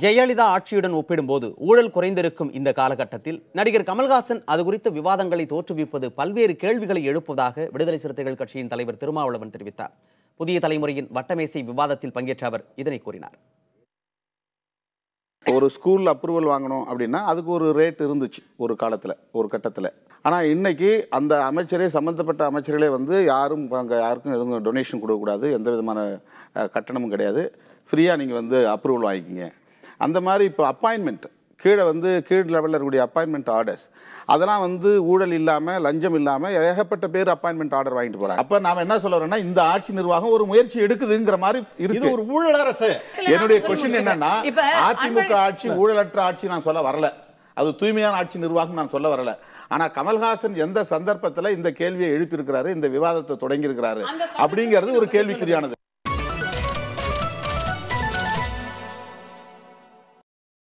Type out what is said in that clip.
ஜெயலலிதா ஆட்சியுடன் ஒப்பிடும்போது ஊழல் குறைந்திருக்கும் இந்த காலகட்டத்தில் நடிகர் கமல்ஹாசன் அது குறித்த விவாதங்களை தோற்றுவிப்பது பல்வேறு கேள்விகளை எழுப்புவதாக விடுதலை சிறுத்தைகள் கட்சியின் தலைவர் திருமாவளவன் தெரிவித்தார். புதிய தலைமுறையின் வட்டமேசை விவாதத்தில் பங்கேற்ற அவர் இதனை கூறினார். ஒரு ஸ்கூல் அப்ரூவல் வாங்கணும் அப்படின்னா அதுக்கு ஒரு ரேட் இருந்துச்சு ஒரு காலத்தில், ஒரு கட்டத்தில். ஆனால் இன்னைக்கு அந்த அமைச்சரே, சம்மந்தப்பட்ட அமைச்சர்களே யாரும் அங்கே யாருக்கும் எதுவும் டொனேஷன் கொடுக்கக்கூடாது, எந்த விதமான கட்டணமும் கிடையாது, ஃப்ரீயாக நீங்கள் அப்ரூவல் வாங்கிக்கிங்க. அந்த மாதிரி இப்போ அப்பாயின்மெண்ட் கீழ் லெவலில் இருக்கக்கூடிய அப்பாயின்மெண்ட் ஆர்டர்ஸ் அதெல்லாம் ஊழல் இல்லாமல், லஞ்சம் இல்லாமல் ஏகப்பட்ட பேர் அப்பாயின்மெண்ட் ஆர்டர் வாங்கிட்டு போகிறாங்க. அப்போ நாம் என்ன சொல்ல வரோம்னா, இந்த ஆட்சி நிர்வாகம் ஒரு முயற்சி எடுக்குதுங்கிற மாதிரி இருக்கு. ஒரு ஊழல் அரசு. என்னுடைய கொஸ்டின் என்னன்னா, அதிமுக ஆட்சி ஊழலற்ற ஆட்சி நான் சொல்ல வரல, அது தூய்மையான ஆட்சி நிர்வாகம் நான் சொல்ல வரல. ஆனா கமல்ஹாசன் எந்த சந்தர்ப்பத்தில் இந்த கேள்வியை எழுப்பியிருக்கிறாரு, இந்த விவாதத்தை தொடங்கி இருக்கிறாரு அப்படிங்கிறது ஒரு கேள்விக்குறியானது.